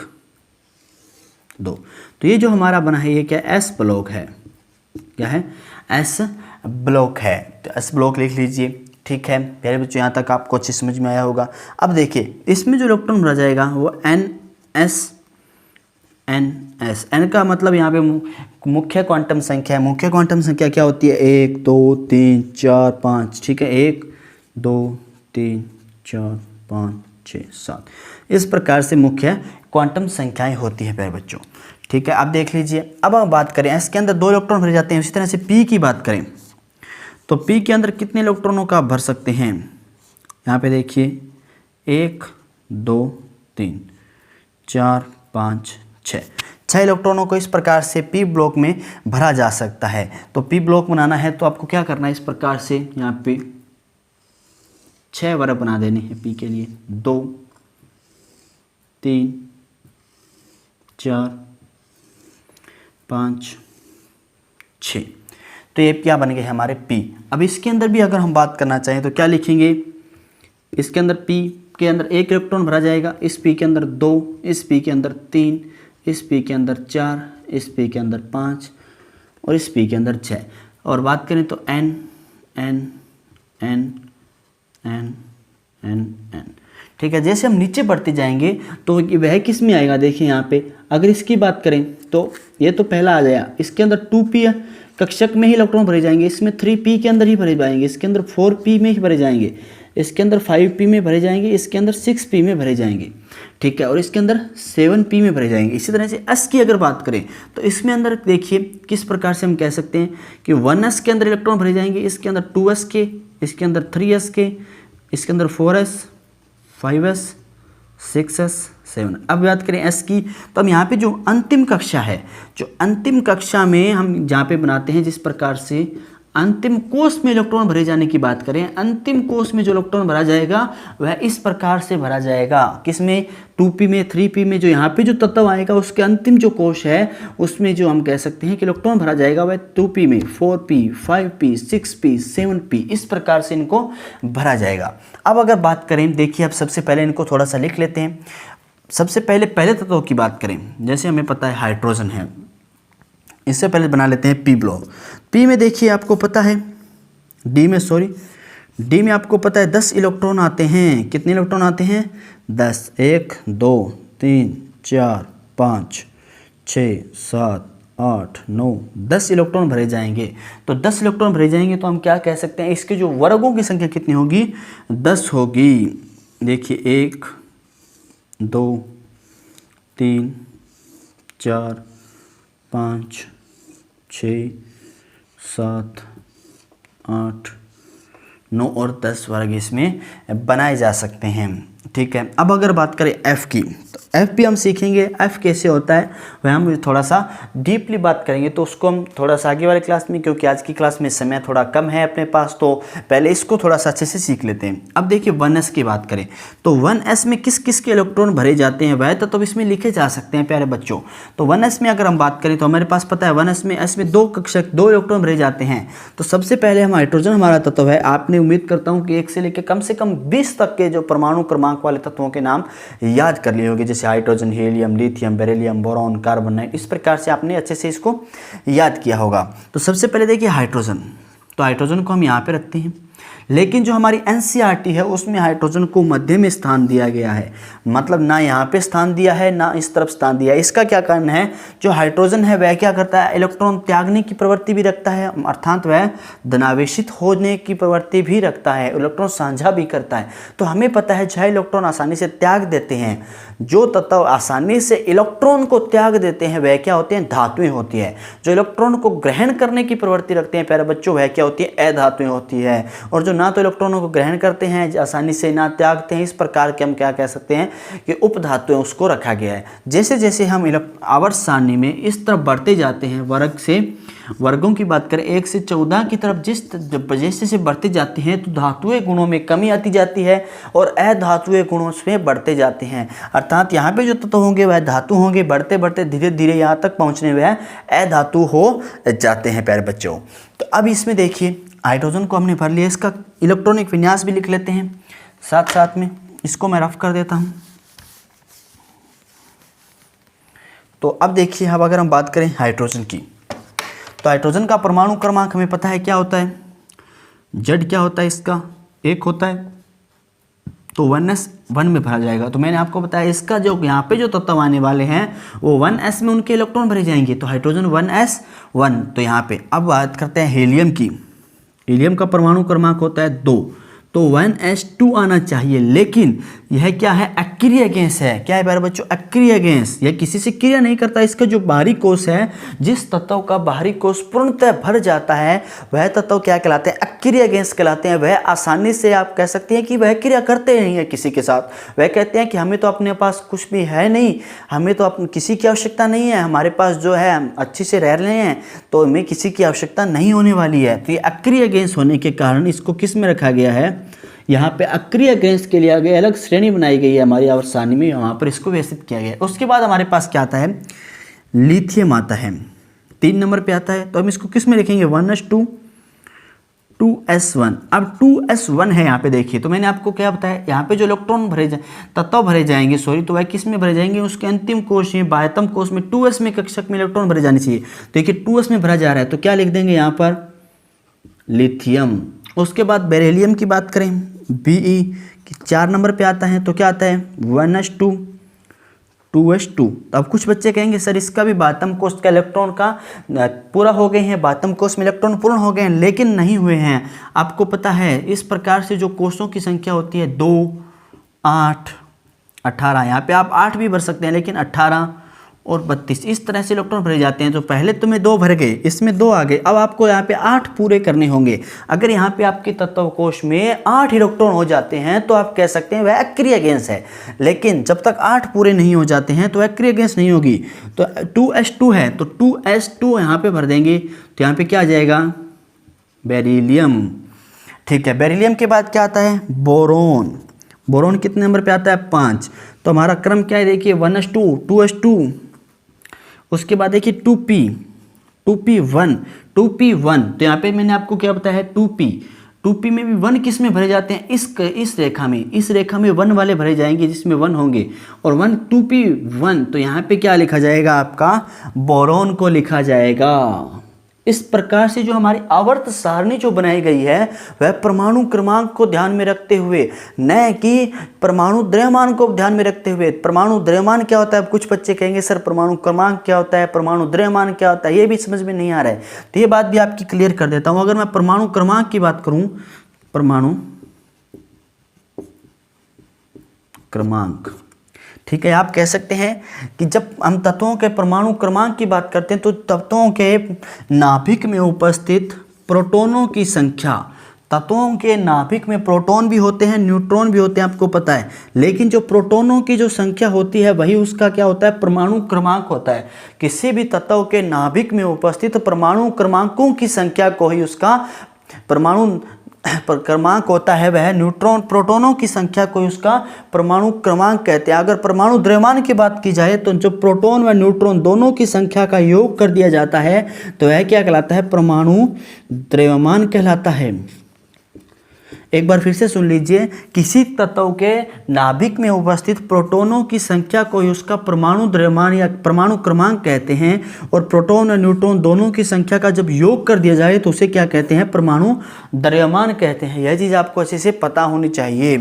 2। तो ये जो हमारा बना है ये क्या एस ब्लॉक है, क्या है एस ब्लॉक है। तो एस ब्लॉक लिख लीजिए, ठीक है प्यारे बच्चों, यहाँ तक आपको अच्छी समझ में आया होगा। अब देखिए इसमें जो इलेक्ट्रॉन भरा जाएगा वो NS N का मतलब यहाँ पे मुख्य क्वांटम संख्या है। मुख्य क्वांटम संख्या क्या होती है, 1 2 3 4 5, ठीक है 1 2 3 4 5 6 7, इस प्रकार से मुख्य क्वांटम संख्याएं होती है प्यारे बच्चों, ठीक है। अब देख लीजिए, अब हम बात करें एस के अंदर 2 इलेक्ट्रॉन भरे जाते हैं। इसी तरह से पी की बात करें तो पी के अंदर कितने इलेक्ट्रॉनों का आप भर सकते हैं, यहाँ पे देखिए 1 2 3 4 5 6 इलेक्ट्रॉनों को इस प्रकार से पी ब्लॉक में भरा जा सकता है। तो पी ब्लॉक बनाना है तो आपको क्या करना है, इस प्रकार से यहाँ पे 6 वर्ग बना देने हैं पी के लिए, 2 3 4 5 6। तो ये क्या बन गए हमारे पी। अब इसके अंदर भी अगर हम बात करना चाहें तो क्या लिखेंगे, इसके अंदर पी के अंदर 1 इलेक्ट्रॉन भरा जाएगा, इस पी के अंदर 2, इस पी के अंदर 3, इस पी के अंदर 4, इस पी के अंदर 5 और इस पी के अंदर 6। और बात करें तो N N N N N N, ठीक है। जैसे हम नीचे बढ़ते जाएंगे तो वह किस में आएगा, देखिए यहाँ पे अगर इसकी बात करें तो ये तो पहला आ जाएगा, इसके अंदर 2p कक्षक में ही इलेक्ट्रॉन भरे जाएंगे, इसमें 3p के अंदर ही भरे जाएंगे, इसके अंदर 4p में ही भरे जाएंगे, इसके अंदर 5p में भरे जाएंगे, इसके अंदर 6p में भरे जाएंगे, ठीक है, और इसके अंदर 7p में भरे जाएंगे। इसी तरह से s की अगर बात करें तो इसमें अंदर देखिए किस प्रकार से हम कह सकते हैं कि 1s के अंदर इलेक्ट्रॉन भरे जाएंगे, इसके अंदर 2s के, इसके अंदर 3s के, इसके अंदर 4s 5s 6s 7। अब बात करें s की तो हम यहाँ पे जो अंतिम कक्षा है, जो अंतिम कक्षा में हम जहाँ पे बनाते हैं, जिस प्रकार से अंतिम कोष में इलेक्ट्रॉन भरे जाने की बात करें, अंतिम कोष में जो इलेक्ट्रॉन भरा जाएगा वह इस प्रकार से भरा जाएगा, किसमें 2p में 3p में, जो यहाँ पे जो तत्व आएगा उसके अंतिम जो कोष है उसमें जो हम कह सकते हैं कि इलेक्ट्रॉन भरा जाएगा वह 2p में 4p 5p 6p 7p, इस प्रकार से इनको भरा जाएगा। अब अगर बात करें, देखिए अब सबसे पहले इनको थोड़ा सा लिख लेते हैं। सबसे पहले तत्वों की बात करें, जैसे हमें पता है हाइड्रोजन है, इससे पहले बना लेते हैं पी ब्लॉक। पी में देखिए आपको पता है, डी में आपको पता है 10 इलेक्ट्रॉन आते हैं। कितने इलेक्ट्रॉन आते हैं, 10, 1 2 3 4 5 6 7 8 9 10 इलेक्ट्रॉन भरे जाएंगे। तो 10 इलेक्ट्रॉन भरे जाएंगे तो हम क्या कह सकते हैं, इसके जो वर्गों की संख्या कितनी होगी, 10 होगी। देखिए 1 2 3 4 5 6 7 8 9 और 10 वर्ग इसमें बनाए जा सकते हैं, ठीक है। अब अगर बात करें एफ की, तो एफ भी हम सीखेंगे एफ कैसे होता है, वह हम थोड़ा सा डीपली बात करेंगे, तो उसको हम थोड़ा सा आगे वाले क्लास में, क्योंकि आज की क्लास में समय थोड़ा कम है अपने पास, तो पहले इसको थोड़ा सा अच्छे से सीख लेते हैं। अब देखिए 1s की बात करें तो 1s में किस किस के इलेक्ट्रॉन भरे जाते हैं वह तो इसमें लिखे जा सकते हैं प्यारे बच्चों। तो 1s में अगर हम बात करें तो हमारे पास पता है 1s में एस में 2 कक्षक 2 इलेक्ट्रॉन भरे जाते हैं। तो सबसे पहले हम हाइड्रोजन हमारा तत्व है, आपने उम्मीद करता हूँ कि 1 से लेकर कम से कम 20 तक के जो परमाणु क्रमांक वाले तत्वों के नाम याद कर लिए होंगे, जैसे hydrogen, helium, lithium, beryllium, boron, carbon 9, इस प्रकार से आपने अच्छे से इसको याद किया होगा। तो सबसे पहले देखिए हाइड्रोजन, तो हाइड्रोजन को हम यहाँ पे रखते हैं, लेकिन जो हमारी एनसीईआरटी है उसमें हाइड्रोजन को मध्य में स्थान दिया गया है, मतलब ना यहाँ पे स्थान दिया है ना इस तरफ स्थान दिया है। इसका क्या कारण है, जो हाइड्रोजन है वह क्या करता है, इलेक्ट्रॉन त्यागने की प्रवृत्ति भी रखता है, अर्थात वह धनावेशित होने की प्रवृत्ति भी रखता है, इलेक्ट्रॉन साझा भी करता है। तो हमें पता है 6 इलेक्ट्रॉन आसानी से त्याग देते हैं, जो तत्व आसानी से इलेक्ट्रॉन को त्याग देते हैं वह क्या होते हैं, धातुएं होती है। जो इलेक्ट्रॉन को ग्रहण करने की प्रवृत्ति रखते हैं प्यारे बच्चों वह क्या होती है, अधातुएं होती है। और जो ना तो इलेक्ट्रॉनों को ग्रहण करते हैं, आसानी से ना त्यागते हैं, इस प्रकार के हम क्या कह सकते हैं कि उपधातुएं उसको रखा गया है। जैसे जैसे हम आवर्त सारणी में इस तरफ बढ़ते जाते हैं, वर्गों की बात करें 1 से 14 की तरफ जैसे से बढ़ते जाते हैं तो धातुएं गुणों में कमी आती जाती है और अधातुएं गुणों में बढ़ते जाते हैं। अर्थात यहाँ पे जो तत्व होंगे वह धातु होंगे, बढ़ते बढ़ते धीरे धीरे यहाँ तक पहुँचने वह अधातु हो जाते हैं प्यारे बच्चों। तो अब इसमें देखिए हाइड्रोजन को हमने भर लिया, इसका इलेक्ट्रॉनिक विन्यास भी लिख लेते हैं साथ साथ में, इसको मैं रफ कर देता हूँ। तो अब देखिए अब अगर हम बात करें हाइड्रोजन की, तो हाइड्रोजन का परमाणु क्रमांक हमें पता है क्या होता है, Z क्या होता है, इसका 1 होता है, तो 1s 1 में भरा जाएगा। तो मैंने आपको बताया इसका जो यहाँ पे जो तत्व आने वाले हैं वो 1s में उनके इलेक्ट्रॉन भरे जाएंगे, तो हाइड्रोजन 1s 1। तो यहाँ पे अब बात करते हैं हीलियम की। हीलियम का परमाणु क्रमांक होता है 2, तो 1s2 आना चाहिए, लेकिन यह क्या है, अक्रिय गैस है। क्या है प्यारे बच्चों, अक्रिय गैस। यह किसी से क्रिया नहीं करता। इसका जो बाहरी कोश है, जिस तत्व का बाहरी कोश पूर्णतः भर जाता है वह तत्व क्या कहलाते हैं, अक्रिय गैस कहलाते हैं। वह आसानी से आप कह सकते हैं कि वह क्रिया करते नहीं है किसी के साथ। वह कहते हैं कि हमें तो अपने पास कुछ भी है नहीं, हमें तो किसी की आवश्यकता नहीं है, हमारे पास जो है हम अच्छे से रह रहे हैं, तो हमें किसी की आवश्यकता नहीं होने वाली है। तो ये अक्रिय गैस होने के कारण इसको किस में रखा गया है, यहाँ पे अक्रिय गैस के लिए आगे अलग श्रेणी बनाई गई है हमारी आवर्त सारणी में, वहाँ पर इसको व्यवस्थित किया गया है। उसके बाद हमारे पास क्या आता है, लिथियम आता है, 3 नंबर पे आता है। तो हम इसको किस में लिखेंगे, 1s2 2s1। अब 2s1 है यहाँ पे देखिए, तो मैंने आपको क्या बताया, यहाँ पे जो इलेक्ट्रॉन तत्व भरे जाएंगे तो वह किस में भरे जाएंगे, उसके अंतिम कोश में बाह्यतम कोश में 2s में कक्षक में इलेक्ट्रॉन भरे जाने चाहिए। तो देखिए 2s में भरा जा रहा है, तो क्या लिख देंगे यहाँ पर, लिथियम। उसके बाद बेरिलियम की बात करें, Be कि 4 नंबर पे आता है, तो क्या आता है 1s2 2s2। अब कुछ बच्चे कहेंगे सर इसका भी बाह्यतम कोश का इलेक्ट्रॉन का पूरा हो गए हैं, बाह्यतम कोश में इलेक्ट्रॉन पूर्ण हो गए हैं, लेकिन नहीं हुए हैं। आपको पता है इस प्रकार से जो कोशों की संख्या होती है 2 8 18, यहाँ पे आप 8 भी भर सकते हैं, लेकिन 18 और 32 इस तरह से इलेक्ट्रॉन भरे जाते हैं। तो पहले तो में 2 भर गए, इसमें 2 आ गए, अब आपको यहाँ पे 8 पूरे करने होंगे। अगर यहाँ पे आपके तत्व कोश में 8 इलेक्ट्रॉन हो जाते हैं तो आप कह सकते हैं वह अक्रिय गैस है, लेकिन जब तक 8 पूरे नहीं हो जाते हैं तो अक्रिय गैस नहीं होगी। तो 2s2 है, तो 2s2 यहाँ पे भर देंगे, तो यहाँ पे क्या आ जाएगा, बेरिलियम। ठीक है, बेरिलियम के बाद क्या आता है, बोरोन। बोरोन कितने नंबर पे आता है, 5। तो हमारा क्रम क्या है देखिए, 1s2 2s2, उसके बाद देखिए 2p1 2p1। तो यहाँ पे मैंने आपको क्या बताया है, 2p में भी 1 किस में भरे जाते हैं, इस रेखा में 1 वाले भरे जाएंगे जिसमें 1 होंगे, और 2p1। तो यहाँ पे क्या लिखा जाएगा, आपका बोरोन को लिखा जाएगा। इस प्रकार से जो हमारी आवर्त सारणी जो बनाई गई है वह परमाणु क्रमांक को ध्यान में रखते हुए, न कि परमाणु द्रव्यमान को ध्यान में रखते हुए। परमाणु द्रव्यमान क्या होता है, अब कुछ बच्चे कहेंगे सर परमाणु क्रमांक क्या होता है, परमाणु द्रव्यमान क्या होता है, ये भी समझ में नहीं आ रहा है। तो ये बात भी आपकी क्लियर कर देता हूँ। अगर मैं परमाणु क्रमांक की बात करूँ, परमाणु क्रमांक, ठीक है, आप कह सकते हैं कि जब हम तत्वों के परमाणु क्रमांक की बात करते हैं तो तत्वों के नाभिक में उपस्थित प्रोटॉनों की संख्या, तत्वों के नाभिक में प्रोटॉन भी होते हैं, न्यूट्रॉन भी होते हैं, आपको पता है, लेकिन जो प्रोटॉनों की जो संख्या होती है वही उसका क्या होता है, परमाणु क्रमांक होता है। किसी भी तत्व के नाभिक में उपस्थित परमाणु क्रमांकों की संख्या को ही उसका परमाणु क्रमांक होता है, वह न्यूट्रॉन प्रोटॉनों की संख्या को उसका परमाणु क्रमांक कहते हैं। अगर परमाणु द्रव्यमान की बात की जाए तो जो प्रोटॉन व न्यूट्रॉन दोनों की संख्या का योग कर दिया जाता है तो वह क्या कहलाता है, परमाणु द्रव्यमान कहलाता है। एक बार फिर से सुन लीजिए, किसी तत्व के नाभिक में उपस्थित प्रोटॉनों की संख्या को ही उसका परमाणु द्रव्यमान या परमाणु क्रमांक कहते हैं, और प्रोटॉन और न्यूट्रॉन दोनों की संख्या का जब योग कर दिया जाए तो उसे क्या कहते हैं, परमाणु द्रव्यमान कहते हैं। यह चीज़ आपको अच्छे से पता होनी चाहिए।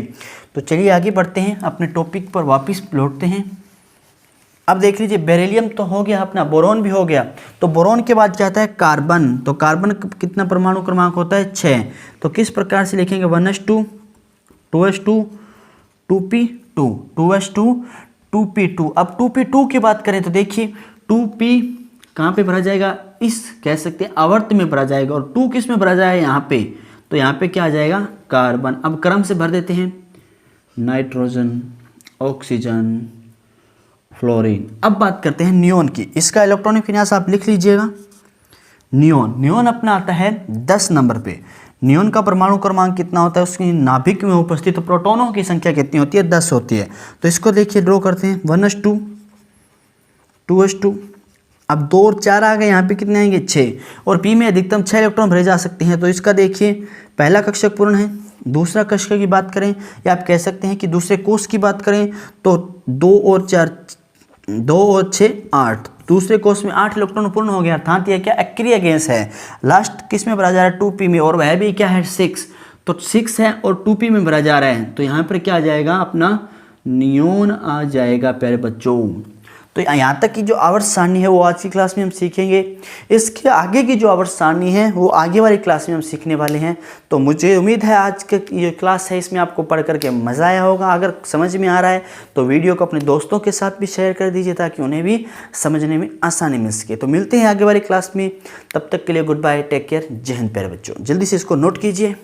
तो चलिए आगे बढ़ते हैं, अपने टॉपिक पर वापस लौटते हैं। अब देख लीजिए, बेरिलियम तो हो गया अपना, बोरोन भी हो गया। तो बोरोन के बाद क्या आता है, कार्बन। तो कार्बन कितना परमाणु क्रमांक होता है, 6। तो किस प्रकार से लिखेंगे, 1s2 2s2 2p2 2s2 2p2। अब 2p2 की बात करें तो देखिए 2p कहाँ पे भरा जाएगा, इस कह सकते हैं आवर्त में भरा जाएगा, और 2 किस में भरा जाएगा, यहाँ पे। तो यहाँ पे क्या आ जाएगा, कार्बन। अब क्रम से भर देते हैं, नाइट्रोजन, ऑक्सीजन, फ्लोरीन। अब बात करते हैं नियोन की। इसका इलेक्ट्रॉनिक विन्यास आप लिख लीजिएगा। नियोन अपना आता है 10 नंबर पे। नियोन का परमाणु क्रमांक कितना होता है, उसकी नाभिक में उपस्थित प्रोटॉनों की संख्या कितनी होती है, 10 होती है। तो इसको देखिए ड्रॉ करते हैं, 1s2, 2s2। अब 2 और 4 आ गए, यहाँ पे कितने आएंगे, 6। और पी में अधिकतम 6 इलेक्ट्रॉन भरे जा सकते हैं। तो इसका देखिए पहला कक्षक पूर्ण है, दूसरा कक्षक की बात करें या आप कह सकते हैं कि दूसरे कोष की बात करें तो 2 और 6 8। दूसरे कोष में 8 इलेक्ट्रॉन पूर्ण हो गया, अर्थात यह क्या अक्रिय गैस है। लास्ट किस में भरा जा रहा है, 2p में, और वह भी क्या है 6। तो 6 है और 2p में भरा जा रहा है। तो यहाँ पर क्या आ जाएगा, अपना नियोन आ जाएगा प्यारे बच्चों। तो यहाँ तक की जो आवर्त सारणी है वो आज की क्लास में हम सीखेंगे। इसके आगे की जो आवर्त सारणी है वो आगे वाली क्लास में हम सीखने वाले हैं। तो मुझे उम्मीद है आज की ये क्लास है इसमें आपको पढ़ करके मज़ा आया होगा। अगर समझ में आ रहा है तो वीडियो को अपने दोस्तों के साथ भी शेयर कर दीजिए ताकि उन्हें भी समझने में आसानी मिल सके। तो मिलते हैं आगे वाली क्लास में, तब तक के लिए गुड बाय, टेक केयर, जय हिंद प्यारे बच्चों। जल्दी से इसको नोट कीजिए।